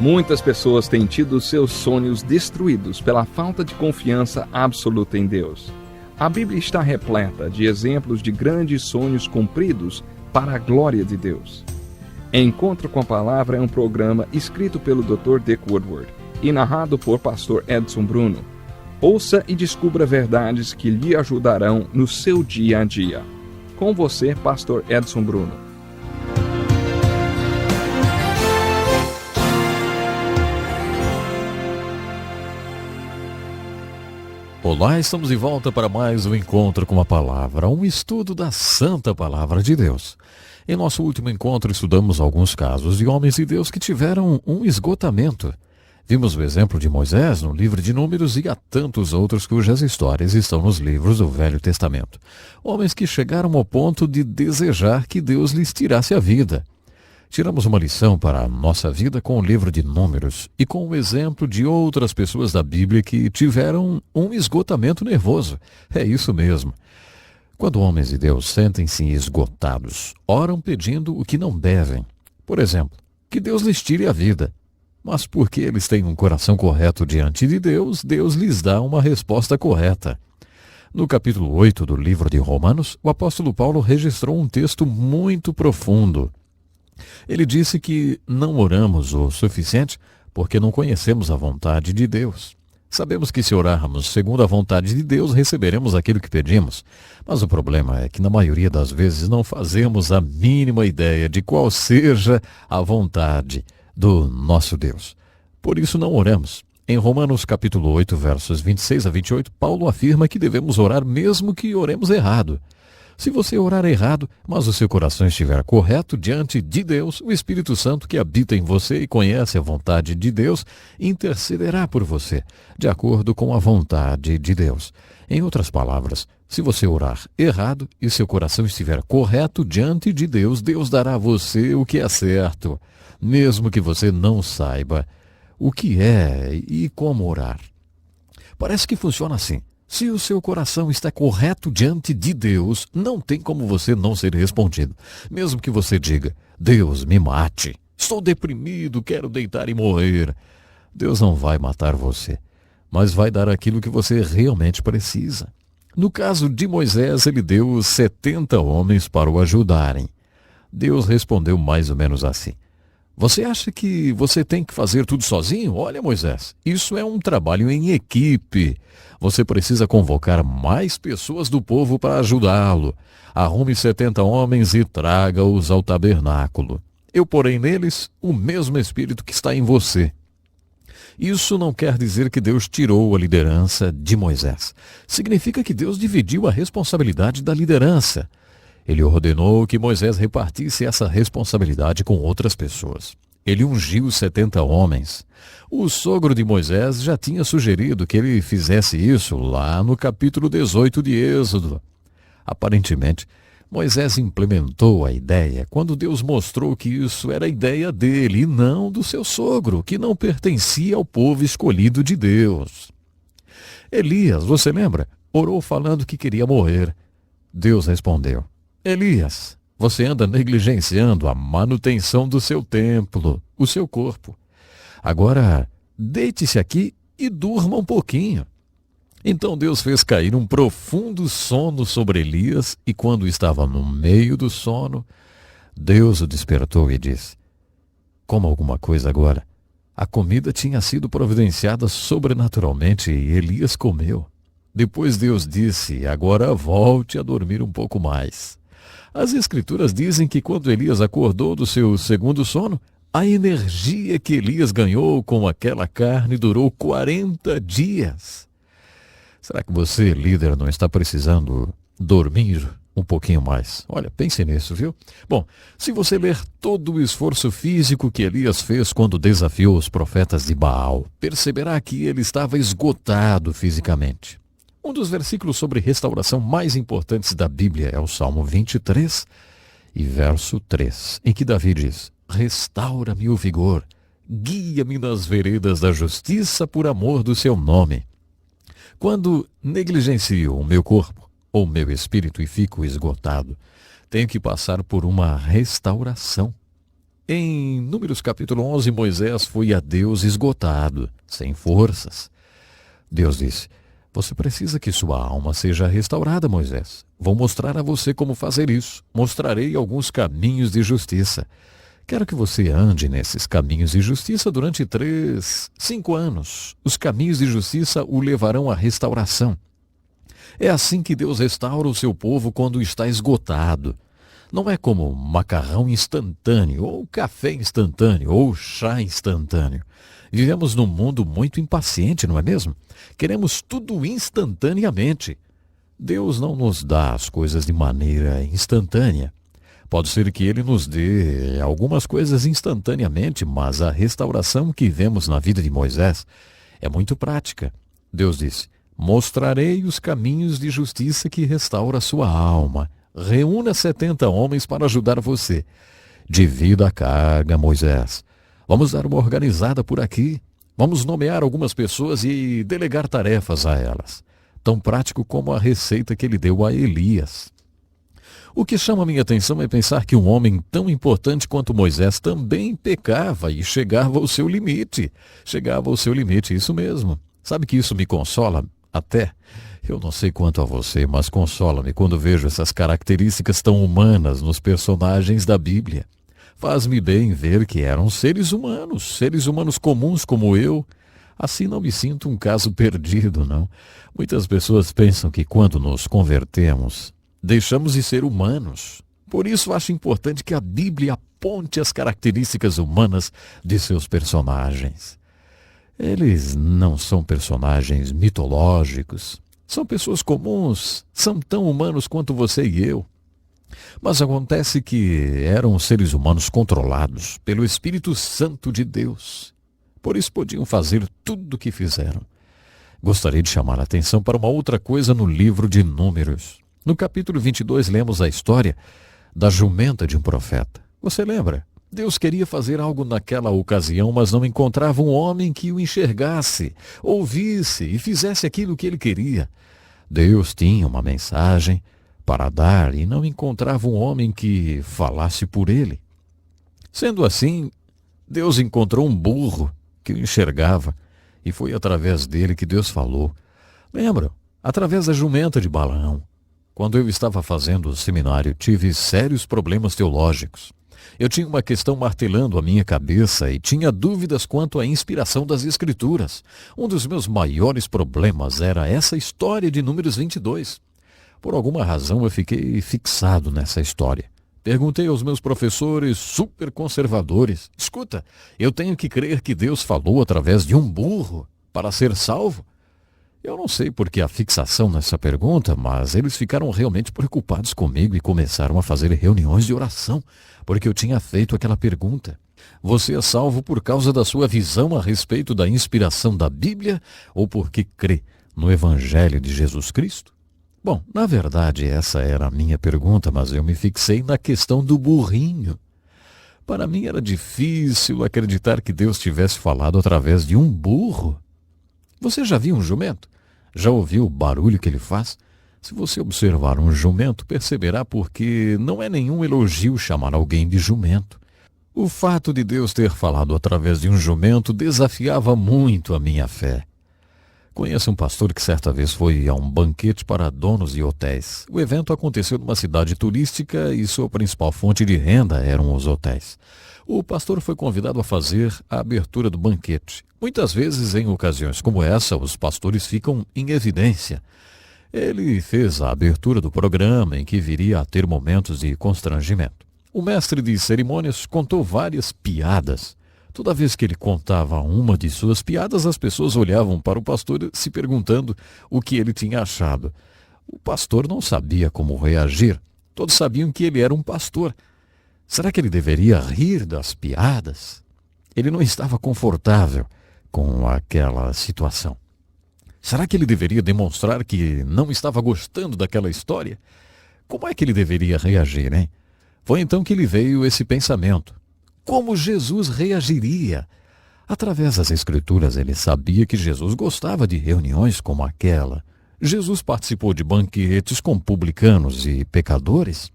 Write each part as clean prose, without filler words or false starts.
Muitas pessoas têm tido seus sonhos destruídos pela falta de confiança absoluta em Deus. A Bíblia está repleta de exemplos de grandes sonhos cumpridos para a glória de Deus. Encontro com a Palavra é um programa escrito pelo Dr. Dick Woodward e narrado por Pastor Edson Bruno. Ouça e descubra verdades que lhe ajudarão no seu dia a dia. Com você, Pastor Edson Bruno. Olá, estamos de volta para mais um Encontro com a Palavra, um estudo da Santa Palavra de Deus. Em nosso último encontro, estudamos alguns casos de homens de Deus que tiveram um esgotamento. Vimos o exemplo de Moisés no livro de Números e há tantos outros cujas histórias estão nos livros do Velho Testamento. Homens que chegaram ao ponto de desejar que Deus lhes tirasse a vida. Tiramos uma lição para a nossa vida com o livro de Números e com o exemplo de outras pessoas da Bíblia que tiveram um esgotamento nervoso. É isso mesmo. Quando homens de Deus sentem-se esgotados, oram pedindo o que não devem. Por exemplo, que Deus lhes tire a vida. Mas porque eles têm um coração correto diante de Deus, Deus lhes dá uma resposta correta. No capítulo 8 do livro de Romanos, o apóstolo Paulo registrou um texto muito profundo. Ele disse que não oramos o suficiente porque não conhecemos a vontade de Deus. Sabemos que se orarmos segundo a vontade de Deus, receberemos aquilo que pedimos. Mas o problema é que na maioria das vezes não fazemos a mínima ideia de qual seja a vontade do nosso Deus. Por isso não oramos. Em Romanos capítulo 8, versos 26 a 28, Paulo afirma que devemos orar mesmo que oremos errado. Se você orar errado, mas o seu coração estiver correto diante de Deus, o Espírito Santo que habita em você e conhece a vontade de Deus, intercederá por você, de acordo com a vontade de Deus. Em outras palavras, se você orar errado e seu coração estiver correto diante de Deus, Deus dará a você o que é certo, mesmo que você não saiba o que é e como orar. Parece que funciona assim. Se o seu coração está correto diante de Deus, não tem como você não ser respondido. Mesmo que você diga, Deus me mate, estou deprimido, quero deitar e morrer. Deus não vai matar você, mas vai dar aquilo que você realmente precisa. No caso de Moisés, ele deu 70 homens para o ajudarem. Deus respondeu mais ou menos assim. Você acha que você tem que fazer tudo sozinho? Olha, Moisés, isso é um trabalho em equipe. Você precisa convocar mais pessoas do povo para ajudá-lo. Arrume 70 homens e traga-os ao tabernáculo. Eu porei neles o mesmo espírito que está em você. Isso não quer dizer que Deus tirou a liderança de Moisés. Significa que Deus dividiu a responsabilidade da liderança. Ele ordenou que Moisés repartisse essa responsabilidade com outras pessoas. Ele ungiu 70 homens. O sogro de Moisés já tinha sugerido que ele fizesse isso lá no capítulo 18 de Êxodo. Aparentemente, Moisés implementou a ideia quando Deus mostrou que isso era a ideia dele e não do seu sogro, que não pertencia ao povo escolhido de Deus. Elias, você lembra? Orou falando que queria morrer. Deus respondeu. Elias, você anda negligenciando a manutenção do seu templo, o seu corpo. Agora, deite-se aqui e durma um pouquinho. Então Deus fez cair um profundo sono sobre Elias e quando estava no meio do sono, Deus o despertou e disse, coma alguma coisa agora. A comida tinha sido providenciada sobrenaturalmente e Elias comeu. Depois Deus disse, agora volte a dormir um pouco mais. As Escrituras dizem que quando Elias acordou do seu segundo sono, a energia que Elias ganhou com aquela carne durou 40 dias. Será que você, líder, não está precisando dormir um pouquinho mais? Olha, pense nisso, viu? Bom, se você ler todo o esforço físico que Elias fez quando desafiou os profetas de Baal, perceberá que ele estava esgotado fisicamente. Um dos versículos sobre restauração mais importantes da Bíblia é o Salmo 23 e verso 3, em que Davi diz, restaura-me o vigor, guia-me nas veredas da justiça por amor do seu nome. Quando negligencio o meu corpo ou meu espírito e fico esgotado, tenho que passar por uma restauração. Em Números capítulo 11, Moisés foi a Deus esgotado, sem forças. Deus disse: você precisa que sua alma seja restaurada, Moisés. Vou mostrar a você como fazer isso. Mostrarei alguns caminhos de justiça. Quero que você ande nesses caminhos de justiça durante 5 anos. Os caminhos de justiça o levarão à restauração. É assim que Deus restaura o seu povo quando está esgotado. Não é como macarrão instantâneo, ou café instantâneo, ou chá instantâneo. Vivemos num mundo muito impaciente, não é mesmo? Queremos tudo instantaneamente. Deus não nos dá as coisas de maneira instantânea. Pode ser que Ele nos dê algumas coisas instantaneamente, mas a restauração que vemos na vida de Moisés é muito prática. Deus disse: mostrarei os caminhos de justiça que restaura a sua alma. Reúna 70 homens para ajudar você. Divida a carga, Moisés. Vamos dar uma organizada por aqui. Vamos nomear algumas pessoas e delegar tarefas a elas. Tão prático como a receita que ele deu a Elias. O que chama minha atenção é pensar que um homem tão importante quanto Moisés também pecava e chegava ao seu limite. Chegava ao seu limite, isso mesmo. Sabe que isso me consola até? Eu não sei quanto a você, mas consola-me quando vejo essas características tão humanas nos personagens da Bíblia. Faz-me bem ver que eram seres humanos comuns como eu. Assim não me sinto um caso perdido, não. Muitas pessoas pensam que quando nos convertemos, deixamos de ser humanos. Por isso acho importante que a Bíblia aponte as características humanas de seus personagens. Eles não são personagens mitológicos. São pessoas comuns, são tão humanos quanto você e eu. Mas acontece que eram seres humanos controlados pelo Espírito Santo de Deus. Por isso podiam fazer tudo o que fizeram. Gostaria de chamar a atenção para uma outra coisa no livro de Números. No capítulo 22 lemos a história da jumenta de um profeta. Você lembra? Deus queria fazer algo naquela ocasião, mas não encontrava um homem que o enxergasse, ouvisse e fizesse aquilo que ele queria. Deus tinha uma mensagem para dar e não encontrava um homem que falasse por ele. Sendo assim, Deus encontrou um burro que o enxergava e foi através dele que Deus falou. Lembram? Através da jumenta de Balaão. Quando eu estava fazendo o seminário, tive sérios problemas teológicos. Eu tinha uma questão martelando a minha cabeça e tinha dúvidas quanto à inspiração das Escrituras. Um dos meus maiores problemas era essa história de Números 22. Por alguma razão eu fiquei fixado nessa história. Perguntei aos meus professores super conservadores: escuta, eu tenho que crer que Deus falou através de um burro para ser salvo? Eu não sei por que a fixação nessa pergunta, mas eles ficaram realmente preocupados comigo e começaram a fazer reuniões de oração, porque eu tinha feito aquela pergunta. Você é salvo por causa da sua visão a respeito da inspiração da Bíblia ou porque crê no Evangelho de Jesus Cristo? Bom, na verdade essa era a minha pergunta, mas eu me fixei na questão do burrinho. Para mim era difícil acreditar que Deus tivesse falado através de um burro. Você já viu um jumento? Já ouviu o barulho que ele faz? Se você observar um jumento, perceberá porque não é nenhum elogio chamar alguém de jumento. O fato de Deus ter falado através de um jumento desafiava muito a minha fé. Conheço um pastor que certa vez foi a um banquete para donos de hotéis. O evento aconteceu numa cidade turística e sua principal fonte de renda eram os hotéis. O pastor foi convidado a fazer a abertura do banquete. Muitas vezes, em ocasiões como essa, os pastores ficam em evidência. Ele fez a abertura do programa, em que viria a ter momentos de constrangimento. O mestre de cerimônias contou várias piadas. Toda vez que ele contava uma de suas piadas, as pessoas olhavam para o pastor se perguntando o que ele tinha achado. O pastor não sabia como reagir. Todos sabiam que ele era um pastor. Será que ele deveria rir das piadas? Ele não estava confortável com aquela situação. Será que ele deveria demonstrar que não estava gostando daquela história? Como é que ele deveria reagir, hein? Foi então que lhe veio esse pensamento. Como Jesus reagiria? Através das Escrituras, ele sabia que Jesus gostava de reuniões como aquela. Jesus participou de banquetes com publicanos e pecadores.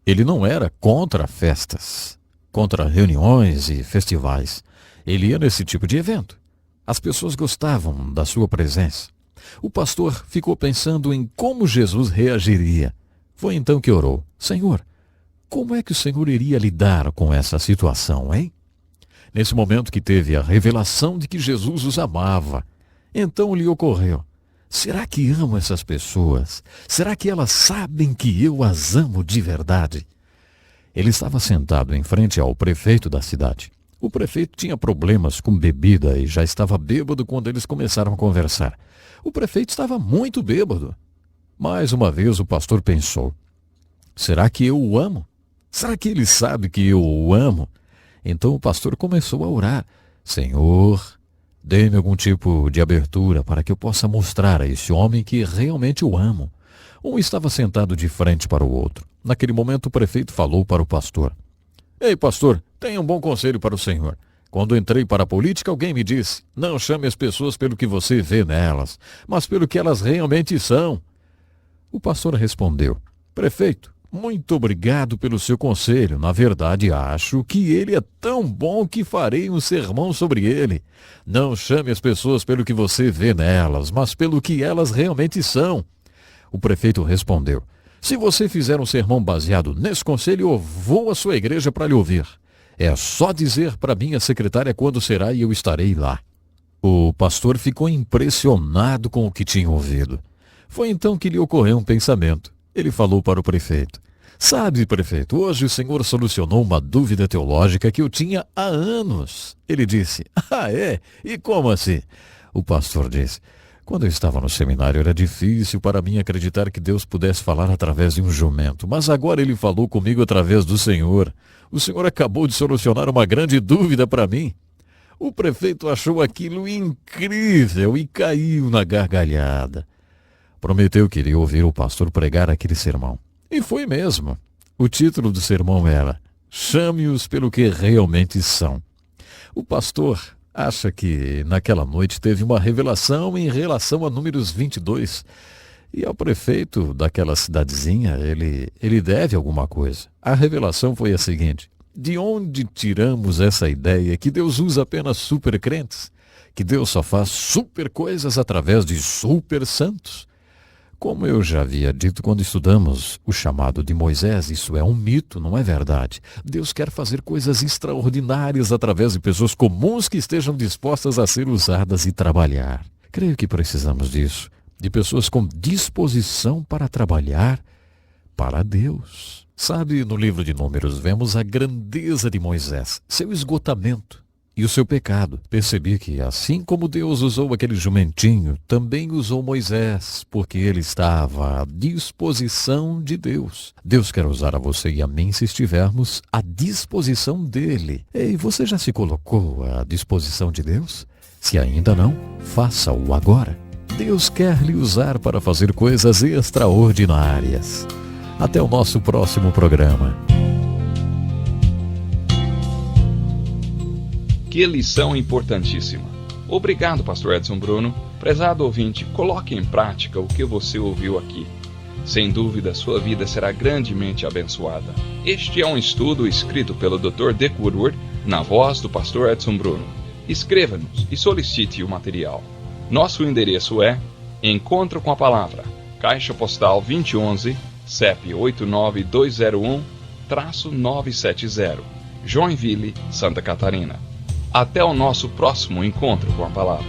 Ele não era contra festas, contra reuniões e festivais. Ele ia nesse tipo de evento. As pessoas gostavam da sua presença. O pastor ficou pensando em como Jesus reagiria. Foi então que orou: Senhor, como é que o Senhor iria lidar com essa situação, hein? Nesse momento que teve a revelação de que Jesus os amava, então lhe ocorreu: será que amo essas pessoas? Será que elas sabem que eu as amo de verdade? Ele estava sentado em frente ao prefeito da cidade. O prefeito tinha problemas com bebida e já estava bêbado quando eles começaram a conversar. O prefeito estava muito bêbado. Mais uma vez o pastor pensou: será que eu o amo? Será que ele sabe que eu o amo? Então o pastor começou a orar: Senhor, dê-me algum tipo de abertura para que eu possa mostrar a esse homem que realmente o amo. Um estava sentado de frente para o outro. Naquele momento o prefeito falou para o pastor: Ei, pastor, tenho um bom conselho para o senhor. Quando entrei para a política, alguém me disse: não chame as pessoas pelo que você vê nelas, mas pelo que elas realmente são. O pastor respondeu: Prefeito, muito obrigado pelo seu conselho. Na verdade, acho que ele é tão bom que farei um sermão sobre ele. Não chame as pessoas pelo que você vê nelas, mas pelo que elas realmente são. O prefeito respondeu: se você fizer um sermão baseado nesse conselho, eu vou à sua igreja para lhe ouvir. É só dizer para minha secretária quando será e eu estarei lá. O pastor ficou impressionado com o que tinha ouvido. Foi então que lhe ocorreu um pensamento. Ele falou para o prefeito: sabe, prefeito, hoje o senhor solucionou uma dúvida teológica que eu tinha há anos. Ele disse: ah, é? E como assim? O pastor disse: quando eu estava no seminário era difícil para mim acreditar que Deus pudesse falar através de um jumento, mas agora ele falou comigo através do Senhor. O Senhor acabou de solucionar uma grande dúvida para mim. O prefeito achou aquilo incrível e caiu na gargalhada. Prometeu que iria ouvir o pastor pregar aquele sermão. E foi mesmo. O título do sermão era: Chame-os pelo que realmente são. O pastor acha que naquela noite teve uma revelação em relação a Números 22. E ao prefeito daquela cidadezinha, ele deve alguma coisa. A revelação foi a seguinte: de onde tiramos essa ideia que Deus usa apenas super crentes? Que Deus só faz super coisas através de super santos? Como eu já havia dito quando estudamos o chamado de Moisés, isso é um mito, não é verdade. Deus quer fazer coisas extraordinárias através de pessoas comuns que estejam dispostas a ser usadas e trabalhar. Creio que precisamos disso, de pessoas com disposição para trabalhar para Deus. Sabe, no livro de Números vemos a grandeza de Moisés, seu esgotamento e o seu pecado. Percebi que, assim como Deus usou aquele jumentinho, também usou Moisés, porque ele estava à disposição de Deus. Deus quer usar a você e a mim se estivermos à disposição dele. E você já se colocou à disposição de Deus? Se ainda não, faça-o agora. Deus quer lhe usar para fazer coisas extraordinárias. Até o nosso próximo programa. Que lição importantíssima. Obrigado, pastor Edson Bruno. Prezado ouvinte, coloque em prática o que você ouviu aqui. Sem dúvida, sua vida será grandemente abençoada. Este é um estudo escrito pelo Dr. Dick Woodward, na voz do pastor Edson Bruno. Escreva-nos e solicite o material. Nosso endereço é Encontro com a Palavra, Caixa Postal 2011, CEP 89201-970, Joinville, Santa Catarina. Até o nosso próximo encontro com a Palavra.